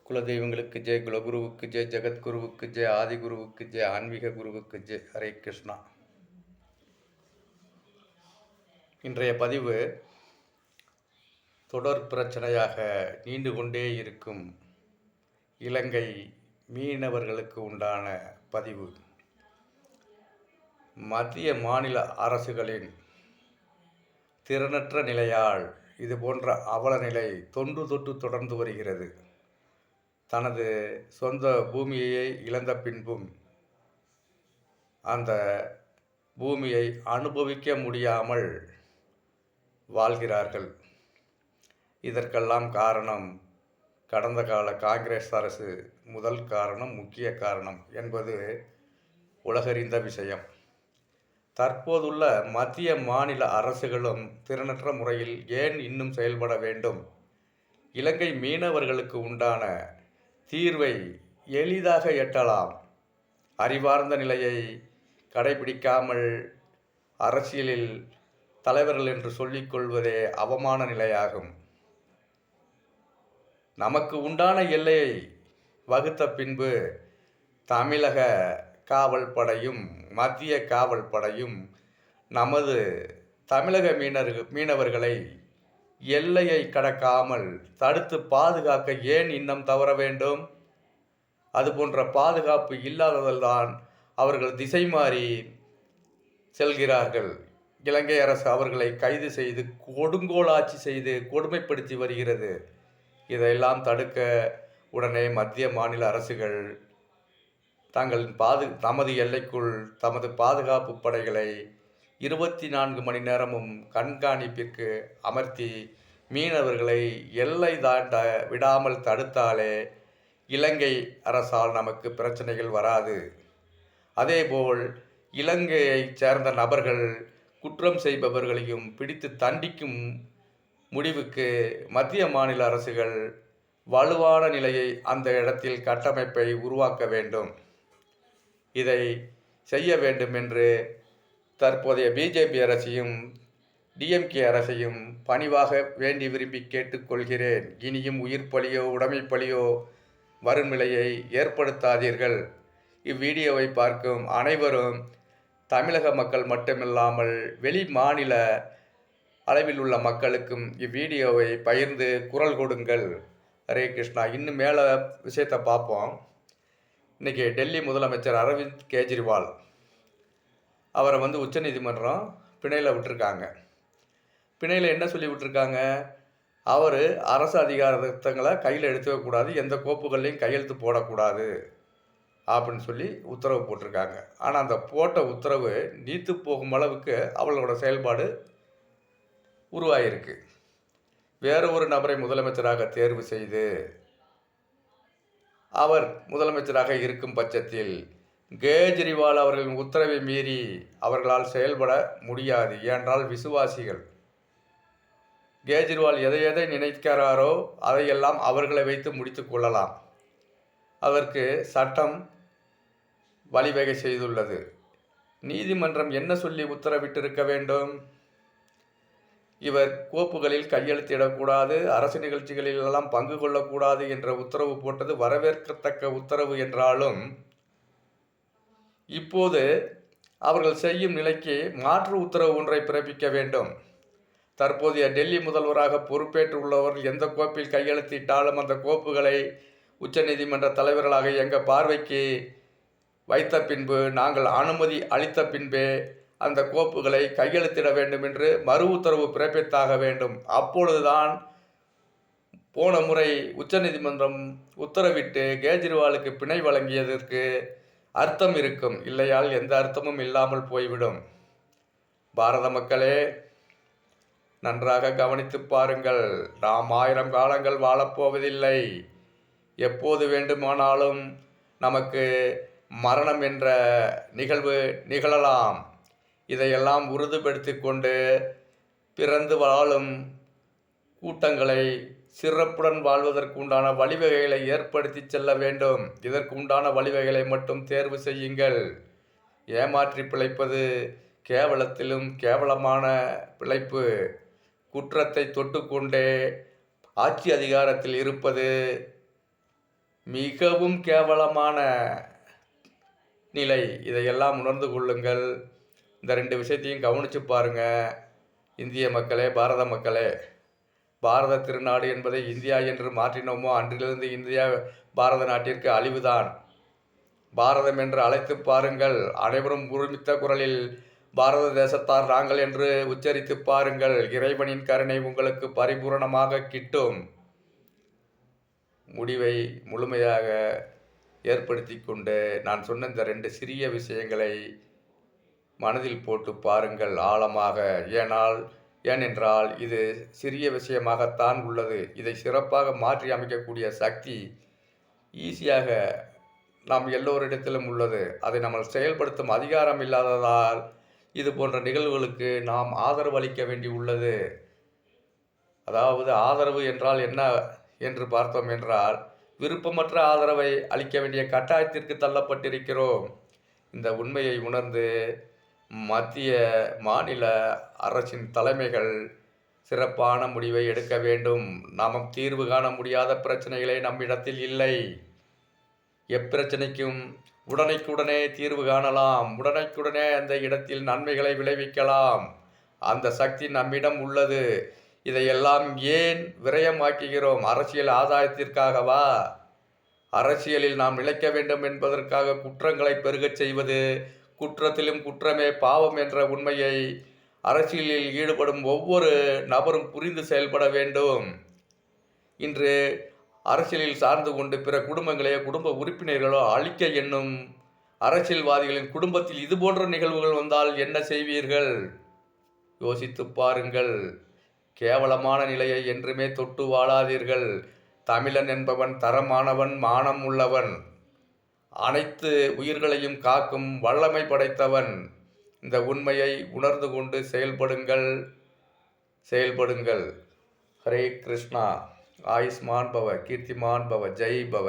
குலதெய்வங்களுக்கு ஜெய், குலகுருவுக்கு ஜெய், ஜெகத்குருவுக்கு ஜெய், ஆதிகுருவுக்கு ஜெய், ஆன்மீக குருவுக்கு ஜெய். ஹரே கிருஷ்ணா. இன்றைய பதிவு தொடர் பிரச்சனையாக நீண்டு கொண்டே இருக்கும் இலங்கை மீனவர்களுக்கு உண்டான பதிவு. மத்திய மாநில அரசுகளின் திறனற்ற நிலையால் இது போன்ற அவல நிலை தொன்று தொட்டு தொடர்ந்து வருகிறது. தனது சொந்த பூமியை இழந்த பின்பும் அந்த பூமியை அனுபவிக்க முடியாமல் வாழ்கிறார்கள். இதற்கெல்லாம் காரணம் கடந்த கால காங்கிரஸ் அரசு முதல் காரணம், முக்கிய காரணம் என்பது உலகறிந்த விஷயம். தற்போதுள்ள மத்திய மாநில அரசுகளும் திறனற்ற முறையில் ஏன் இன்னும் செயல்பட வேண்டும்? இலங்கை மீனவர்களுக்கு உண்டான தீர்வை எளிதாக எட்டலாம். அறிவார்ந்த நிலையை கடைபிடிக்காமல் அரசியலில் தலைவர்கள் என்று சொல்லிக்கொள்வதே அவமான நிலையாகும். நமக்கு உண்டான எல்லையை வகுத்த பின்பு தமிழக காவல் படையும் மத்திய காவல் படையும் நமது தமிழக மீனவர்களை எல்லையை கடக்காமல் தடுத்து பாதுகாக்க ஏன் இன்னும் தவற வேண்டும்? அதுபோன்ற பாதுகாப்பு இல்லாததால்தான் அவர்கள் திசை மாறி செல்கிறார்கள். இலங்கை அரசு அவர்களை கைது செய்து கொடுங்கோல் ஆட்சி செய்து கொடுமைப்படுத்தி வருகிறது. இதையெல்லாம் தடுக்க உடனே மத்திய மாநில அரசுகள் தங்களின் தமது எல்லைக்குள் தமது பாதுகாப்பு படைகளை 24 மணி நேரமும் கண்காணிப்பிற்கு அமர்த்தி மீனவர்களை எல்லை தாண்ட விடாமல் தடுத்தாலே இலங்கை அரசால் நமக்கு பிரச்சனைகள் வராது. அதேபோல் இலங்கையைச் சேர்ந்த நபர்கள் குற்றம் செய்பவர்களையும் பிடித்து தண்டிக்கும் முடிவுக்கு மத்திய மாநில அரசுகள் வலுவான நிலையை அந்த இடத்தில் கட்டமைப்பை உருவாக்க வேண்டும். இதை செய்ய வேண்டும் என்று தற்போதைய பிஜேபி அரசையும் டிஎம்கே அரசையும் பணிவாக வேண்டி விரும்பி கேட்டுக்கொள்கிறேன். இனியும் உயிர் பலியோ உடைமை பலியோ வரும் நிலையை ஏற்படுத்தாதீர்கள். இவ்வீடியோவை பார்க்கும் அனைவரும் தமிழக மக்கள் மட்டுமில்லாமல் வெளி மாநில அளவில் உள்ள மக்களுக்கும் இவ்வீடியோவை பகிர்ந்து குரல் கொடுங்கள். ஹரே கிருஷ்ணா. இன்னும் மேலே விஷயத்தை பார்ப்போம். இன்றைக்கி டெல்லி முதலமைச்சர் அரவிந்த் கெஜ்ரிவால் அவரை உச்சநீதிமன்றம் பிணையில் விட்டுருக்காங்க. பிணையில் என்ன சொல்லி விட்டுருக்காங்க? அவர் அரசு அதிகாரங்களை கையில் எடுத்துக்கக்கூடாது, எந்த கோப்புகள்லையும் கையெழுத்து போடக்கூடாது அப்படின்னு சொல்லி உத்தரவு போட்டிருக்காங்க. ஆனால் அந்த போட்ட உத்தரவு நீத்து போகும் அளவுக்கு அவளோட செயல்பாடு உருவாகிருக்கு. வேறு ஒரு நபரை முதலமைச்சராக தேர்வு செய்து அவர் முதலமைச்சராக இருக்கும் பட்சத்தில் கெஜ்ரிவால் அவர்களின் உத்தரவை மீறி அவர்களால் செயல்பட முடியாது. ஏனென்றால் விசுவாசிகள் கெஜ்ரிவால் எதை எதை நினைக்கிறாரோ அதையெல்லாம் அவர்களை வைத்து முடித்து கொள்ளலாம். அதற்கு சட்டம் வழிவகை செய்துள்ளது. நீதிமன்றம் என்ன சொல்லி உத்தரவிட்டிருக்க வேண்டும்? இவர் கோப்புகளில் கையெழுத்திடக்கூடாது, அரசு நிகழ்ச்சிகளில் எல்லாம் பங்கு கொள்ளக்கூடாது என்ற உத்தரவு போட்டது வரவேற்கத்தக்க உத்தரவு என்றாலும் இப்போது அவர்கள் செய்யும் நிலைக்கு மாற்று உத்தரவு ஒன்றை பிறப்பிக்க வேண்டும். தற்போதைய டெல்லி முதல்வராக பொறுப்பேற்றுள்ளவர்கள் எந்த கோப்பில் கையெழுத்திட்டாலும் அந்த கோப்புகளை உச்சநீதிமன்ற தலைவர்களாக எங்கள் பார்வைக்கு வைத்த பின்பு நாங்கள் அனுமதி அளித்த பின்பே அந்த கோப்புகளை கையெழுத்திட வேண்டும் என்று மறு உத்தரவு பிறப்பித்தாக வேண்டும். அப்பொழுதுதான் போன முறை உச்சநீதிமன்றம் உத்தரவிட்டு கெஜ்ரிவாலுக்கு பிணை வழங்கியதற்கு அர்த்தம் இருக்கும். இல்லையால் எந்த அர்த்தமும் இல்லாமல் போய்விடும். பாரத மக்களே, நன்றாக கவனித்து பாருங்கள். நாம் 1000 காலங்கள் வாழப்போவதில்லை. எப்போது வேண்டுமானாலும் நமக்கு மரணம் என்ற நிகழ்வு நிகழலாம். இதையெல்லாம் உறுதிப்படுத்தி கொண்டு பிறந்து வாழும் கூட்டங்களை சிறப்புடன் வாழ்வதற்கு உண்டான வழிவகைகளை ஏற்படுத்தி செல்ல வேண்டும். இதற்கு உண்டான வழிவகைகளை மட்டும் தேர்வு செய்யுங்கள். ஏமாற்றி பிழைப்பது கேவலத்திலும் கேவலமான பிழைப்பு. குற்றத்தை தொட்டுக்கொண்டே ஆட்சி அதிகாரத்தில் இருப்பது மிகவும் கேவலமான நிலை. இதையெல்லாம் உணர்ந்து கொள்ளுங்கள். இந்த 2 விஷயத்தையும் கவனித்து பாருங்க. இந்திய மக்களே, பாரத மக்களே, பாரத திருநாடு என்பதை இந்தியா என்று மாற்றினோமோ அன்றிலிருந்து இந்தியா பாரத நாட்டிற்கு அழிவுதான். பாரதம் என்று அழைத்து பாருங்கள். அனைவரும் ஒருமித்த குரலில் பாரத தேசத்தார் நாங்கள் என்று உச்சரித்து பாருங்கள். இறைவனின் கருணை உங்களுக்கு பரிபூரணமாக கிட்டும். முடிவை முழுமையாக ஏற்படுத்தி கொண்டு நான் சொன்ன இந்த 2 சிறிய விஷயங்களை மனதில் போட்டு பாருங்கள் ஆழமாக. ஏனென்றால் இது சிறிய விஷயமாகத்தான் உள்ளது. இதை சிறப்பாக மாற்றி அமைக்கக்கூடிய சக்தி ஈஸியாக நாம் எல்லோரிடத்திலும் உள்ளது. அதை நம்ம செயல்படுத்தும் அதிகாரம் இல்லாததால் இது போன்ற நிகழ்வுகளுக்கு நாம் ஆதரவு அளிக்க வேண்டி உள்ளது. அதாவது ஆதரவு என்றால் என்ன என்று பார்த்தோம் என்றால், விருப்பமற்ற ஆதரவை அளிக்க வேண்டிய கட்டாயத்திற்கு தள்ளப்பட்டிருக்கிறோம். இந்த உண்மையை உணர்ந்து மத்திய மாநில அரசின் தலைமைகள் சிறப்பான முடிவை எடுக்க வேண்டும். நாம் தீர்வு காண முடியாத பிரச்சனைகளே நம்மிடத்தில் இல்லை. எப்பிரச்சனைக்கும் உடனே தீர்வு காணலாம். உடனே அந்த இடத்தில் நன்மைகளை விளைவிக்கலாம். அந்த சக்தி நம்மிடம் உள்ளது. இதையெல்லாம் ஏன் விரயமாக்குகிறோம்? அரசியல் ஆதாயத்திற்காகவா? அரசியலில் நாம் நிலைக்க வேண்டும் என்பதற்காக குற்றங்களை பெருகச் செய்வது, குற்றத்திலும் குற்றமே பாவம் என்ற உண்மையை அரசியலில் ஈடுபடும் ஒவ்வொரு நபரும் புரிந்து செயல்பட வேண்டும். இன்று அரசியலில் சார்ந்து கொண்டு பிற குடும்பங்களையோ குடும்ப உறுப்பினர்களோ அழிக்க எண்ணும் அரசியல்வாதிகளின் குடும்பத்தில் இதுபோன்ற நிகழ்வுகள் வந்தால் என்ன செய்வீர்கள்? யோசித்து பாருங்கள். கேவலமான நிலையை என்றுமே தொட்டு வாழாதீர்கள். தமிழன் என்பவன் தரமானவன், மானம் உள்ளவன், அனைத்து உயிர்களையும் காக்கும் வல்லமை படைத்தவன். இந்த உண்மையை உணர்ந்து கொண்டு செயல்படுங்கள். ஹரே கிருஷ்ணா. ஆயுஷ்மான் பவ, கீர்த்திமான் பவ, ஜெய் பவ.